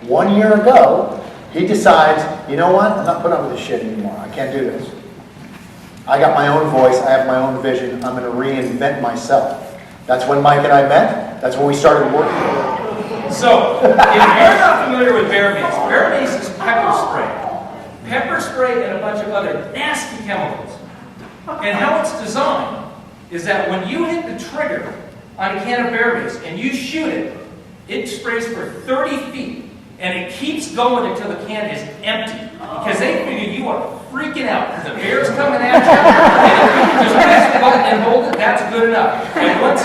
1 year ago, he decides, you know what, I'm not putting up with this shit anymore. I can't do this. I got my own voice, I have my own vision, I'm going to reinvent myself. That's when Mike and I met, that's when we started working. So, if you're not familiar with bear mace is pepper spray. Pepper spray and a bunch of other nasty chemicals. And how it's designed is that when you hit the trigger on a can of bear mace and you shoot it, it sprays for 30 feet and it keeps going until the can is empty. Because they figure you are freaking out because the bear's coming at you. And if you just press the button and hold it, that's good enough. And once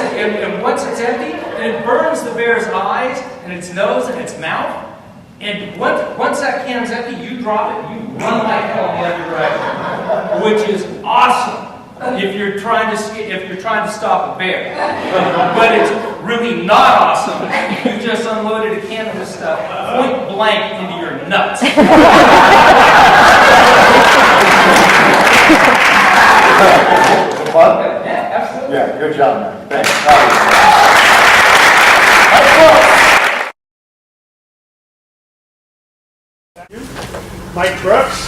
it's empty, then it burns the bear's eyes and its nose and its mouth. And once that can's empty, you drop it and you run like hell in the other direction. Which is awesome if you're trying to stop a bear. But it's really not awesome if you just unloaded a can of this stuff point blank into your nuts. Fun? Yeah, absolutely. Yeah, good job, man. Thanks. Mike Brooks.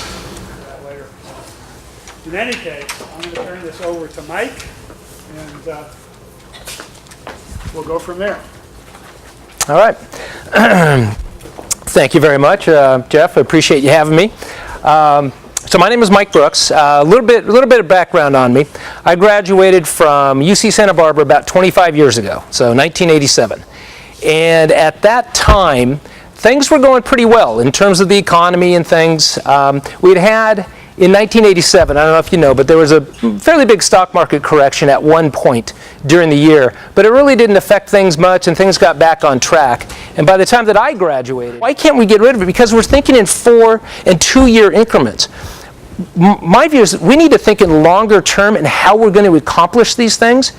Later. In any case, I'm going to turn this over to Mike, and we'll go from there. All right. Thank you very much, Jeff. I appreciate you having me. So my name is Mike Brooks. A little bit of background on me. I graduated from UC Santa Barbara about 25 years ago, so 1987. And at that time, things were going pretty well in terms of the economy and things. We'd had, in 1987, I don't know if you know, but there was a fairly big stock market correction at one point during the year, but it really didn't affect things much and things got back on track. And by the time that I graduated, why can't we get rid of it? Because we're thinking in 4 and 2 year increments. My view is that we need to think in longer term and how we're going to accomplish these things,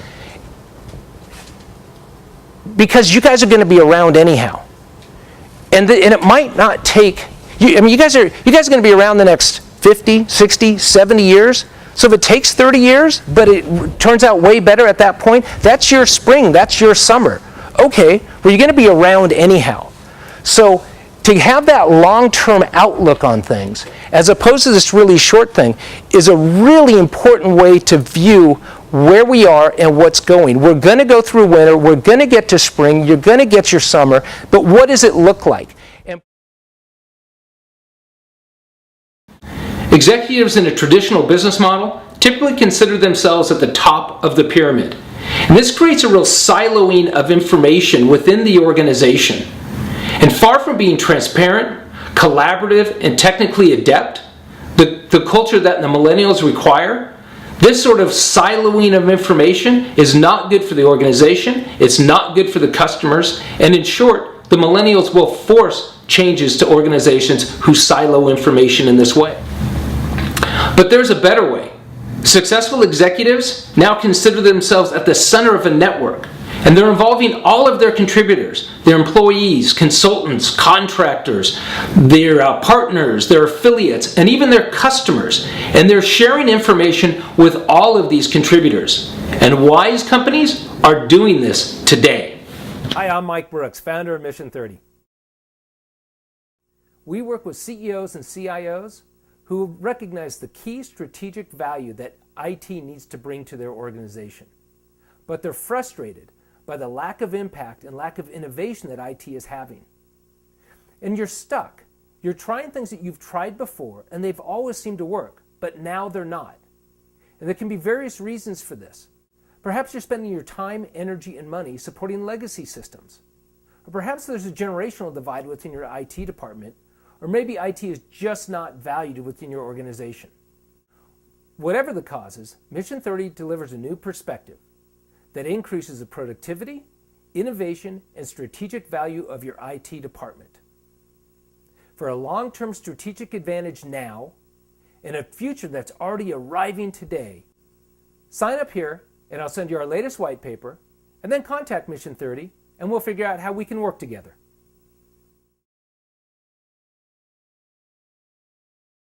because you guys are going to be around anyhow. And it might not take, you guys are going to be around the next 50, 60, 70 years. So if it takes 30 years, but it turns out way better at that point, that's your spring, that's your summer. Okay, well, you're going to be around anyhow. So to have that long-term outlook on things, as opposed to this really short thing, is a really important way to view where we are and what's going. We're going to go through winter, we're going to get to spring, you're going to get your summer, but what does it look like? And executives in a traditional business model typically consider themselves at the top of the pyramid. And this creates a real siloing of information within the organization. And far from being transparent, collaborative, and technically adept, the culture that the millennials require, this sort of siloing of information is not good for the organization, it's not good for the customers, and in short, the millennials will force changes to organizations who silo information in this way. But there's a better way. Successful executives now consider themselves at the center of a network, and they're involving all of their contributors, their employees, consultants, contractors, their partners, their affiliates, and even their customers. And they're sharing information with all of these contributors. And wise companies are doing this today. Hi, I'm Mike Brooks, founder of Mission 30. We work with CEOs and CIOs who recognize the key strategic value that IT needs to bring to their organization. But they're frustrated by the lack of impact and lack of innovation that IT is having. And you're stuck. You're trying things that you've tried before and they've always seemed to work, but now they're not. And there can be various reasons for this. Perhaps you're spending your time, energy, and money supporting legacy systems. Or perhaps there's a generational divide within your IT department, or maybe IT is just not valued within your organization. Whatever the causes, Mission 30 delivers a new perspective that increases the productivity, innovation, and strategic value of your IT department. For a long-term strategic advantage now, and a future that's already arriving today, sign up here and I'll send you our latest white paper, and then contact Mission 30 and we'll figure out how we can work together.